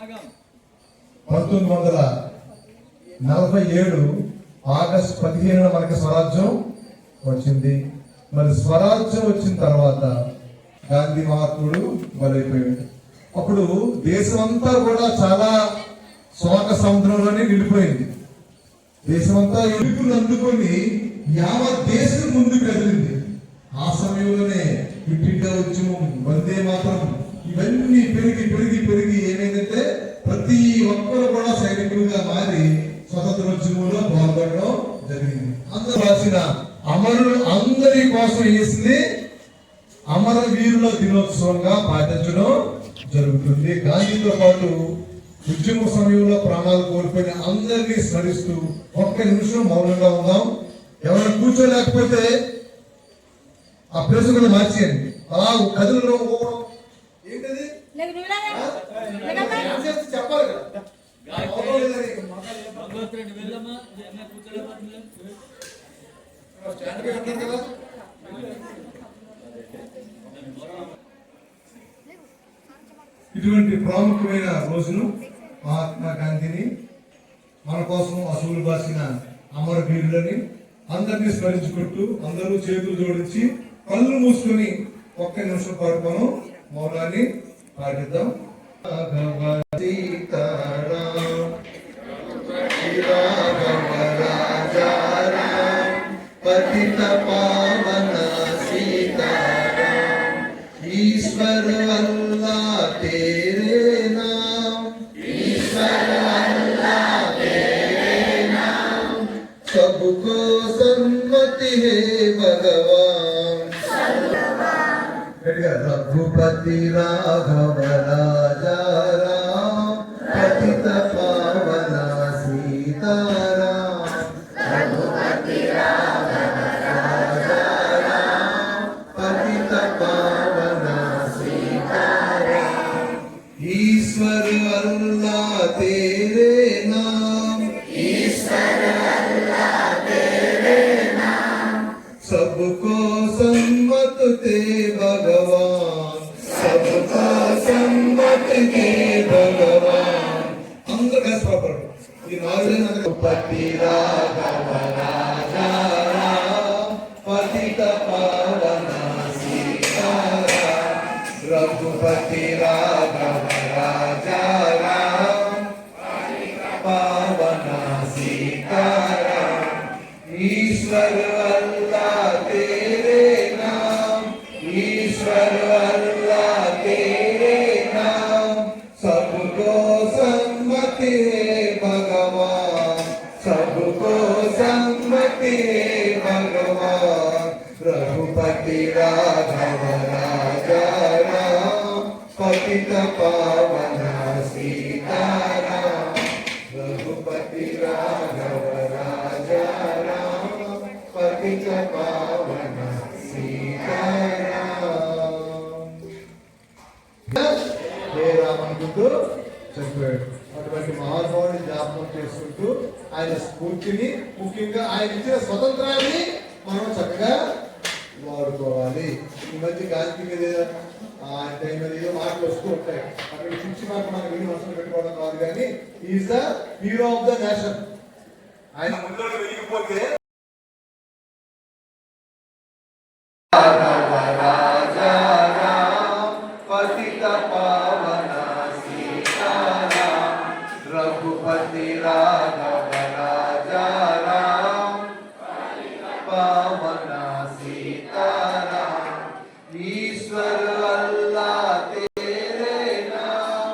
1947 August 15న మనకి స్వరాజ్యం వచ్చింది. మరి స్వరాజ్యం వచ్చిన తర్వాత గాంధీ మహాత్ముడు బలైపోయాడు. అప్పుడు దేశం అంతా కూడా చాలా శోక సముద్రంలోనే నిండిపోయింది. దేశమంతా ఎలుకలు అందుకొని యావత్ దేశం ముందు కదిలింది. ఆ సమయంలోనే ఇంటింటా ఉద్యమం, వందే మాత్రం ఇవన్నీ పెరిగి పెరిగి పెరిగి ఏమైందంటే ప్రతి ఒక్కరు కూడా సైనికులుగా మారి స్వతంత్రోద్యమంలో పాల్గొనడం జరిగింది. అందరూ రాసిన అమరులు అందరి కోసం వేసింది అమరవీరుల దినోత్సవంగా పాటించడం జరుగుతుంది. గాంధీతో పాటు ఉద్యమ సమయంలో ప్రాణాలు కోల్పోయిన అందరినీ స్మరిస్తూ ఒక్క నిమిషం మౌనంగా ఉందాం. ఎవరైనా కూర్చోలేకపోతే ఆ ప్లేస్ కూడా మార్చేయండి. అలా కథలు ఏంటది చెప్పాలి కదా. ఇటువంటి ప్రాముఖ్యమైన రోజును మహాత్మా గాంధీని, మన కోసం అసువులు బాసిన అమరవీరులని అందరినీ స్మరించుకుంటూ అందరూ చేతులు జోడించి కళ్ళు మూసుకొని ఒక్క నిమిషం పాటు మనం మౌనాన్ని పాటిద్దాం. పతిత పావన సీతారాం ఈశ్వర అల్లాహ్ तेरे नाम, ईश्वर अल्लाह तेरे नाम, सबको सम्मति है भगवान। रघुपति राघव राजा राम, पतित पावन सीताराम। रघुपति राघव राजा राम, पतित पावन सीताराम। ईश्वर अल्लाह तेरे नाम, ईश्वर अल्लाह तेरे नाम, सबको सम्मत ते भगवान, सबको सम्मत के भगवान। अंदर कैसे प्रॉपर ये नारे ना पति राघव राजा राम, पतित पावन सीताराम। रघुपति राघव राजा राम, पावन सीताराम। ईश्वर अल्लाह तेरे नाम, ईश्वर अल्लाह तेरे नाम, सबको सम्मति है भगवान, सबको सम्मति है भगवान। रघुपति राघव राजा राम, पतित पावन सीताराम। रघुपति राघव राजा राम, पतित पावन सीताराम। हे రామనుకుంటూ చెప్పాడు. అటువంటి మహానుభావుని జ్ఞాపకం చేసుకుంటూ ఆయన స్ఫూర్తిని, ముఖ్యంగా ఆయన ఇచ్చిన స్వతంత్రాన్ని మనం చక్కగా వాడుకోవాలి. ఈ మధ్య గాంధీ మీద ఆయన టైం మీద ఏదో మాటలు వస్తూ ఉంటాయి. అక్కడ పిచ్చి మాట మనకు విని మనసులో పెట్టుకోవడం కాదు, కానీ is the hero of the nation. ఆయన ముందు వెలిగిపోతే రాజా రామ్, పతిత పావన సీతారాం। రఘుపతి రాఘవ రాజా రామ్, पावन सीताराम। ईश्वर अल्लाह तेरे नाम,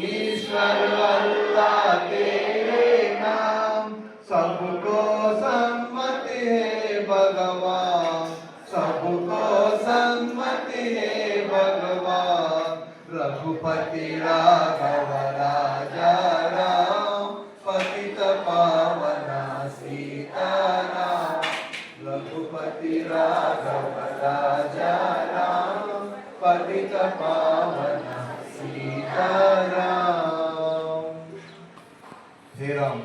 ईश्वर अल्लाह तेरे नाम, सबको सम्मति है भगवान, सबको सम्मति है भगवान। रघुपति राघव राजा राम, पतित पावन सीताराम। रघुपति राघव राजा राम, पतित पावन सीताराम। जय राम।